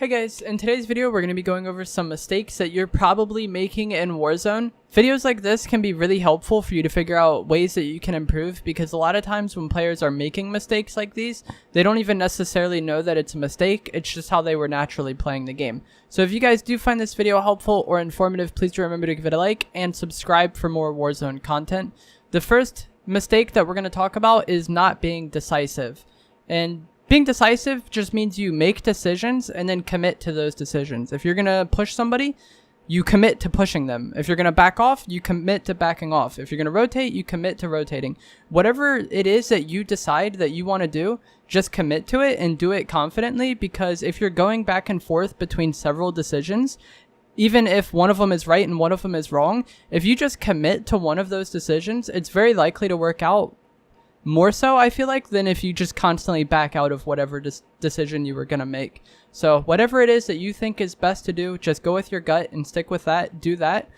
Hey guys, in today's video we're going to be going over some mistakes that you're probably making in Warzone. Videos like this can be really helpful for you to figure out ways that you can improve, because a lot of times when players are making mistakes like these, they don't even necessarily know that it's a mistake, it's just how they were naturally playing the game. So if you guys do find this video helpful or informative, please do remember to give it a like and subscribe for more Warzone content. The first mistake that we're going to talk about is not being decisive. And being decisive just means you make decisions and then commit to those decisions. If you're going to push somebody, you commit to pushing them. If you're going to back off, you commit to backing off. If you're going to rotate, you commit to rotating. Whatever it is that you decide that you want to do, just commit to it and do it confidently, because if you're going back and forth between several decisions, even if one of them is right and one of them is wrong, if you just commit to one of those decisions, it's very likely to work out more so, I feel like, than if you just constantly back out of whatever decision you were going to make. So whatever it is that you think is best to do, just go with your gut and stick with that. Do that.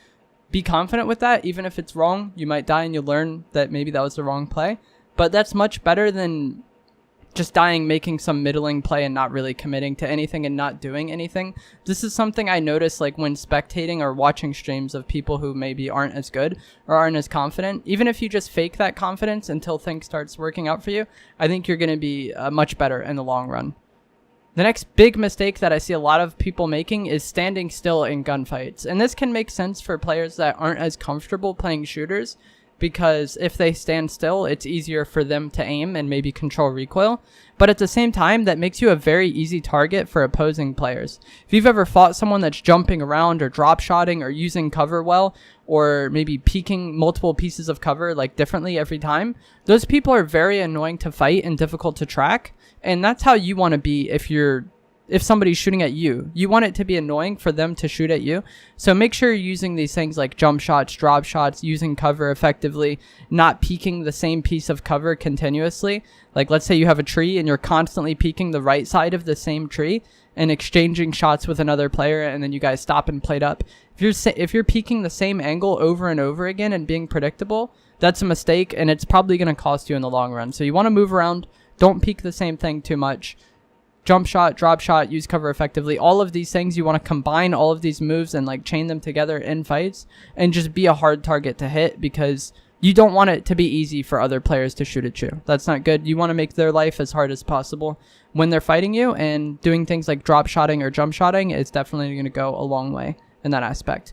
Be confident with that. Even if it's wrong, you might die and you'll learn that maybe that was the wrong play. But that's much better than just dying making some middling play and not really committing to anything and not doing anything. This is something I notice like when spectating or watching streams of people who maybe aren't as good or aren't as confident. Even if you just fake that confidence until things starts working out for you, I think you're going to be much better in the long run. The next big mistake that I see a lot of people making is standing still in gunfights. And this can make sense for players that aren't as comfortable playing shooters, because if they stand still, it's easier for them to aim and maybe control recoil. But at the same time, that makes you a very easy target for opposing players. If you've ever fought someone that's jumping around or drop shotting or using cover well, or maybe peeking multiple pieces of cover like differently every time, those people are very annoying to fight and difficult to track. And that's how you want to be if somebody's shooting at you. You want it to be annoying for them to shoot at you. So make sure you're using these things like jump shots, drop shots, using cover effectively, not peeking the same piece of cover continuously. Like let's say you have a tree and you're constantly peeking the right side of the same tree and exchanging shots with another player, and then you guys stop and plate up. If you're peeking the same angle over and over again and being predictable, that's a mistake, and it's probably going to cost you in the long run. So you want to move around. Don't peek the same thing too much. Jump shot, drop shot, use cover effectively. All of these things, you want to combine all of these moves and like chain them together in fights and just be a hard target to hit, because you don't want it to be easy for other players to shoot at you. That's not good. You want to make their life as hard as possible when they're fighting you, and doing things like drop shotting or jump shotting is definitely going to go a long way in that aspect.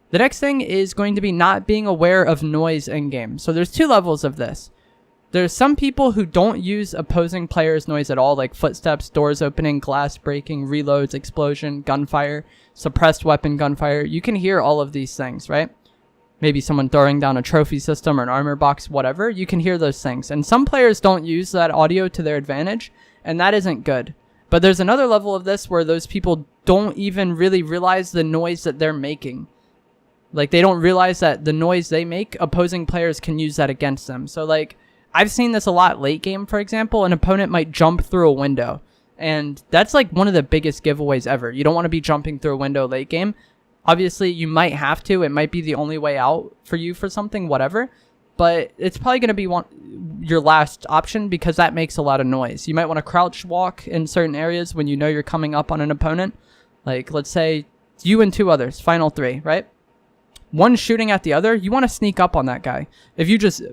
The next thing is going to be not being aware of noise in game. So there's two levels of this. There's some people who don't use opposing players' noise at all, like footsteps, doors opening, glass breaking, reloads, explosion, gunfire, suppressed weapon gunfire. You can hear all of these things, right? Maybe someone throwing down a trophy system or an armor box, whatever. You can hear those things. And some players don't use that audio to their advantage, and that isn't good. But there's another level of this where those people don't even really realize the noise that they're making. Like, they don't realize that the noise they make, opposing players can use that against them. So, like, I've seen this a lot late game, for example. An opponent might jump through a window, and that's like one of the biggest giveaways ever. You don't want to be jumping through a window late game. Obviously, you might have to. It might be the only way out for you for something, whatever. But it's probably going to be your last option, because that makes a lot of noise. You might want to crouch walk in certain areas when you know you're coming up on an opponent. Like, let's say you and two others, final three, right? One shooting at the other, you want to sneak up on that guy. If you just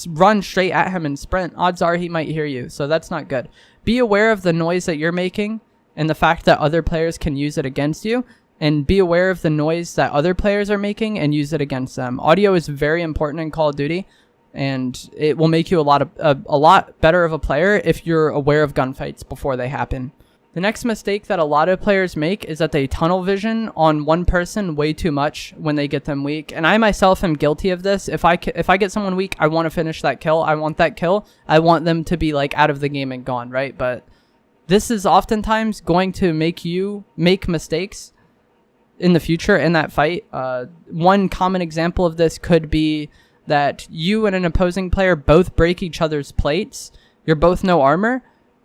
run straight at him and sprint, odds are he might hear you. So that's not good. Be aware of the noise that you're making and the fact that other players can use it against you. And be aware of the noise that other players are making and use it against them. Audio is very important in Call of Duty, and it will make you a lot better of a player if you're aware of gunfights before they happen. The next mistake that a lot of players make is that they tunnel vision on one person way too much when they get them weak. And I myself am guilty of this. If I get someone weak, I want to finish that kill. I want that kill. I want them to be like out of the game and gone, right? But this is oftentimes going to make you make mistakes in the future in that fight. One common example of this could be that you and an opposing player both break each other's plates. You're both no armor.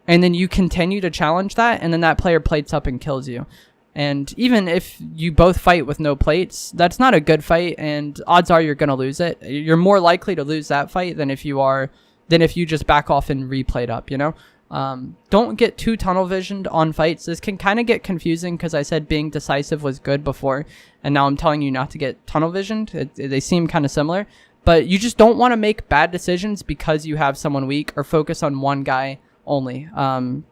And then you continue to challenge that, and then that player plates up and kills you. And even if you both fight with no plates, that's not a good fight, and odds are you're going to lose it. You're more likely to lose that fight than if you just back off and replate up, you know? Don't get too tunnel visioned on fights. This can kind of get confusing because I said being decisive was good before, and now I'm telling you not to get tunnel visioned. They seem kind of similar, but you just don't want to make bad decisions because you have someone weak or focus on one guy only.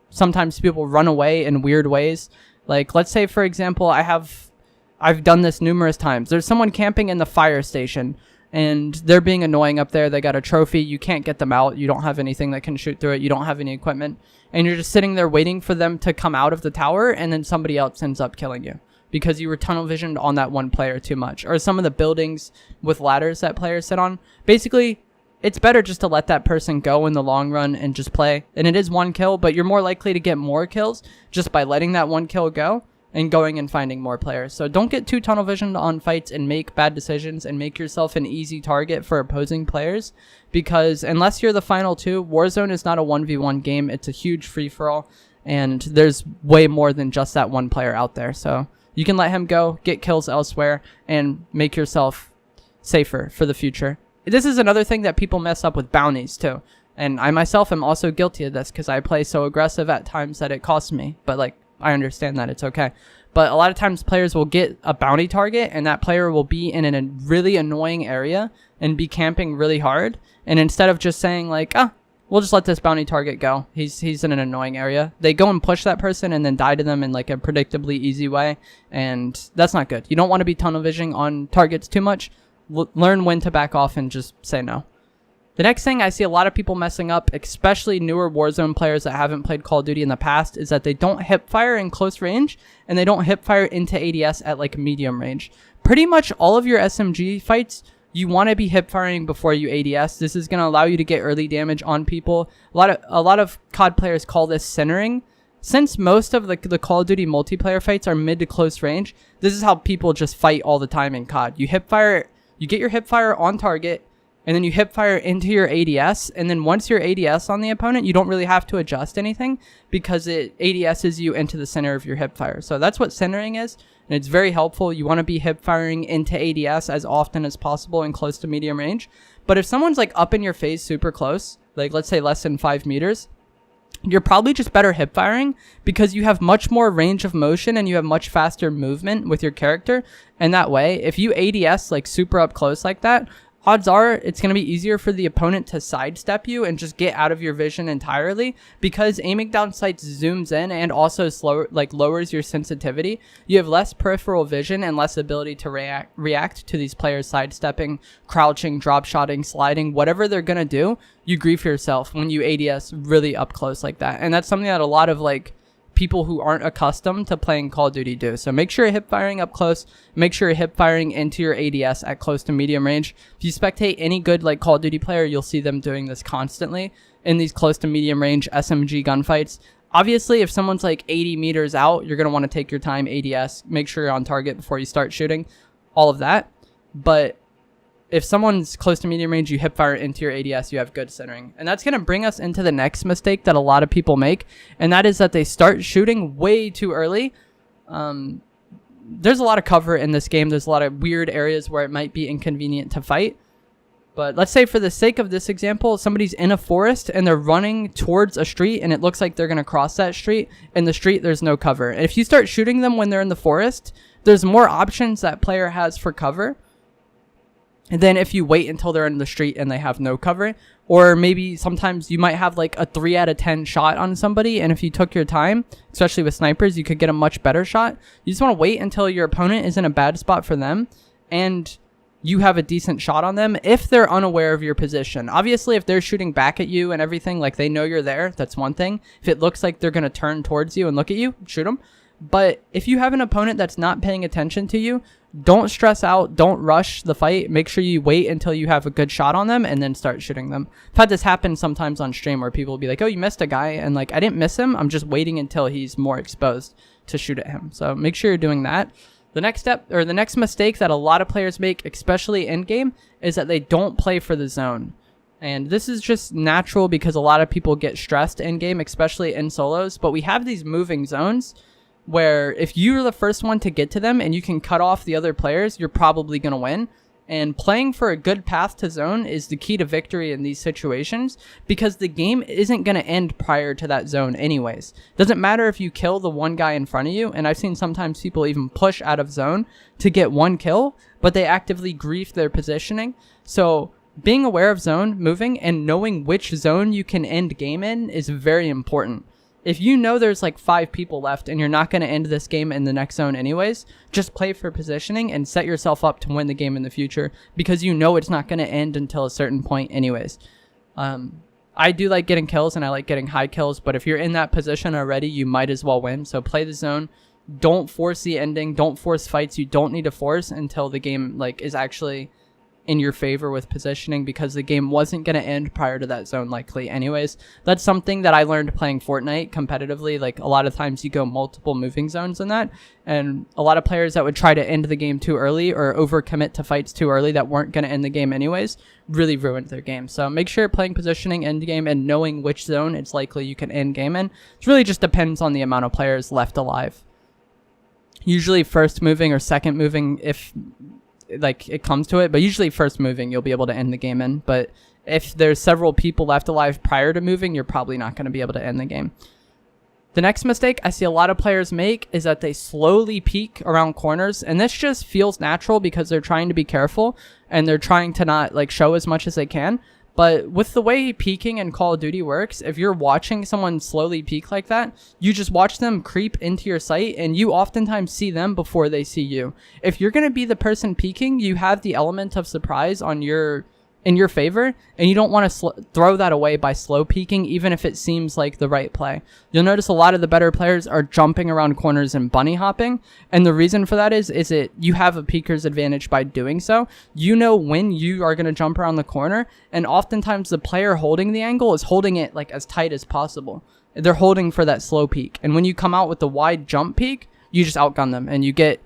Sometimes people run away in weird ways. Like, let's say, for example, I've done this numerous times. There's someone camping in the fire station, and they're being annoying up there. They got a trophy. You can't get them out. You don't have anything that can shoot through it. You don't have any equipment. And you're just sitting there waiting for them to come out of the tower, and then somebody else ends up killing you because you were tunnel visioned on that one player too much. Or some of the buildings with ladders that players sit on. Basically, it's better just to let that person go in the long run and just play. And it is one kill, but you're more likely to get more kills just by letting that one kill go and going and finding more players. So don't get too tunnel visioned on fights and make bad decisions and make yourself an easy target for opposing players, because unless you're the final two, Warzone is not a 1v1 game. It's a huge free-for-all, and there's way more than just that one player out there. So you can let him go, get kills elsewhere, and make yourself safer for the future. This is another thing that people mess up with bounties too. And I myself am also guilty of this because I play so aggressive at times that it costs me. But like, I understand that, it's okay. But a lot of times players will get a bounty target and that player will be in a really annoying area and be camping really hard. And instead of just saying like, we'll just let this bounty target go, he's in an annoying area, they go and push that person and then die to them in like a predictably easy way. And that's not good. You don't want to be tunnel visioning on targets too much. Learn when to back off and just say no. The next thing I see a lot of people messing up, especially newer Warzone players that haven't played Call of Duty in the past, is that they don't hip fire in close range and they don't hip fire into ADS at like medium range. Pretty much all of your SMG fights, you want to be hip firing before you ADS. This is going to allow you to get early damage on people. A lot of COD players call this centering. Since most of the Call of Duty multiplayer fights are mid to close range, this is how people just fight all the time in COD. You hip fire, you get your hip fire on target, and then you hip fire into your ADS, and then once you're ADS on the opponent, you don't really have to adjust anything because it ADSs you into the center of your hip fire. So that's what centering is, and it's very helpful. You want to be hip firing into ADS as often as possible in close to medium range. But if someone's like up in your face super close, like let's say less than 5 meters, you're probably just better hip firing because you have much more range of motion and you have much faster movement with your character. And that way, if you ADS like super up close like that, odds are it's going to be easier for the opponent to sidestep you and just get out of your vision entirely, because aiming down sights zooms in and also lowers your sensitivity. You have less peripheral vision and less ability to react to these players sidestepping, crouching, drop shotting, sliding, whatever they're going to do. You grief yourself when you ADS really up close like that. And that's something that a lot of like people who aren't accustomed to playing Call of Duty do. So make sure you're hip firing up close. Make sure you're hip firing into your ADS at close to medium range. If you spectate any good like Call of Duty player, you'll see them doing this constantly in these close to medium range SMG gunfights. Obviously, if someone's like 80 meters out, you're going to want to take your time, ADS, make sure you're on target before you start shooting, all of that. But if someone's close to medium range, you hip fire into your ADS, you have good centering. And that's going to bring us into the next mistake that a lot of people make, and that is that they start shooting way too early. There's a lot of cover in this game. There's a lot of weird areas where it might be inconvenient to fight. But let's say for the sake of this example, somebody's in a forest and they're running towards a street and it looks like they're going to cross that street. In the street, there's no cover. And if you start shooting them when they're in the forest, there's more options that player has for cover. And then if you wait until they're in the street and they have no cover, or maybe sometimes you might have like a 3 out of 10 shot on somebody, and if you took your time, especially with snipers, you could get a much better shot. You just want to wait until your opponent is in a bad spot for them and you have a decent shot on them if they're unaware of your position. Obviously, if they're shooting back at you and everything, like they know you're there, that's one thing. If it looks like they're going to turn towards you and look at you, shoot them. But if you have an opponent that's not paying attention to you, don't stress out. Don't rush the fight. Make sure you wait until you have a good shot on them and then start shooting them. I've had this happen sometimes on stream where people will be like, oh, you missed a guy. And like, I didn't miss him. I'm just waiting until he's more exposed to shoot at him. So make sure you're doing that. The next step, or the next mistake that a lot of players make, especially in game, is that they don't play for the zone. And this is just natural because a lot of people get stressed in game, especially in solos. But we have these moving zones where if you're the first one to get to them and you can cut off the other players, you're probably going to win. And playing for a good path to zone is the key to victory in these situations, because the game isn't going to end prior to that zone anyways. Doesn't matter if you kill the one guy in front of you, and I've seen sometimes people even push out of zone to get one kill, but they actively grief their positioning. So being aware of zone moving and knowing which zone you can end game in is very important. If you know there's like 5 people left and you're not going to end this game in the next zone anyways, just play for positioning and set yourself up to win the game in the future, because you know it's not going to end until a certain point anyways. I do like getting kills and I like getting high kills, but if you're in that position already, you might as well win. So play the zone. Don't force the ending. Don't force fights you don't need to force until the game like is actually in your favor with positioning, because the game wasn't going to end prior to that zone likely anyways. That's something that I learned playing Fortnite competitively. Like a lot of times you go multiple moving zones in that, and a lot of players that would try to end the game too early or overcommit to fights too early that weren't going to end the game anyways really ruined their game. So make sure you're playing positioning end game and knowing which zone it's likely you can end game in. It really just depends on the amount of players left alive. Usually first moving or second moving if like it comes to it, but usually first moving you'll be able to end the game in. But if there's several people left alive prior to moving, you're probably not going to be able to end the game. The next mistake I see a lot of players make is that they slowly peek around corners, and this just feels natural because they're trying to be careful and they're trying to not like show as much as they can. But with the way peeking in Call of Duty works, if you're watching someone slowly peek like that, you just watch them creep into your sight and you oftentimes see them before they see you. If you're going to be the person peeking, you have the element of surprise in your favor, and you don't want to throw that away by slow peeking, even if it seems like the right play. You'll notice a lot of the better players are jumping around corners and bunny hopping, and the reason for that is you have a peeker's advantage by doing so. You know when you are going to jump around the corner, and oftentimes the player holding the angle is holding it like as tight as possible. They're holding for that slow peek, and when you come out with the wide jump peek, you just outgun them, and you get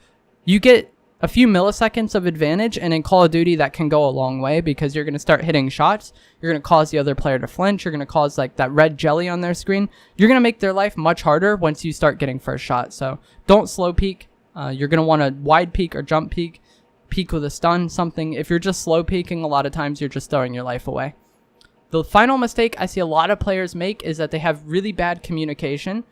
a few milliseconds of advantage, and in Call of Duty that can go a long way, because you're going to start hitting shots, you're going to cause the other player to flinch, you're going to cause like that red jelly on their screen, you're going to make their life much harder once you start getting first shot. So don't slow peek. You're going to want to wide peek or jump peek with a stun, something. If you're just slow peeking, a lot of times you're just throwing your life away. The final mistake I see a lot of players make is that they have really bad communication.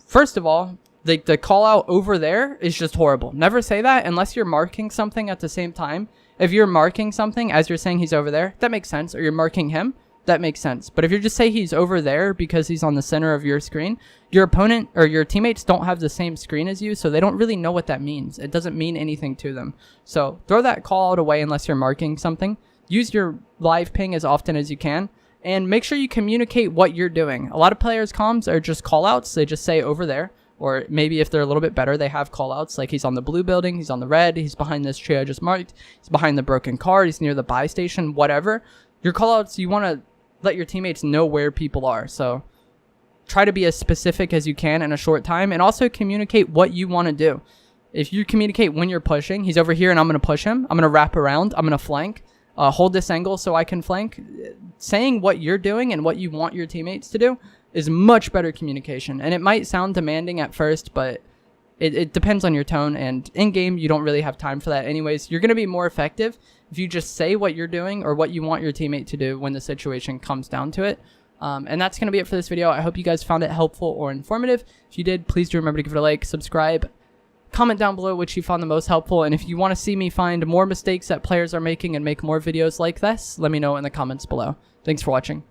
First of all, the call out over there is just horrible. Never say that unless you're marking something at the same time. If you're marking something as you're saying he's over there, that makes sense. Or you're marking him, that makes sense. But if you just say he's over there because he's on the center of your screen, your opponent or your teammates don't have the same screen as you, so they don't really know what that means. It doesn't mean anything to them. So throw that call out away unless you're marking something. Use your live ping as often as you can, and make sure you communicate what you're doing. A lot of players' comms are just call outs. They just say over there. Or maybe if they're a little bit better, they have callouts like he's on the blue building, he's on the red, he's behind this tree I just marked, he's behind the broken car, he's near the buy station, whatever. Your callouts, you want to let your teammates know where people are. So try to be as specific as you can in a short time, and also communicate what you want to do. If you communicate when you're pushing, he's over here and I'm going to push him, I'm going to wrap around, I'm going to flank, hold this angle so I can flank. Saying what you're doing and what you want your teammates to do is much better communication. And it might sound demanding at first, but it depends on your tone, and in game you don't really have time for that anyways. You're going to be more effective if you just say what you're doing or what you want your teammate to do when the situation comes down to it. And that's going to be it for this video. I hope you guys found it helpful or informative. If you did, please do remember to give it a like, subscribe, comment down below which you found the most helpful, and if you want to see me find more mistakes that players are making and make more videos like this, let me know in the comments below. Thanks for watching.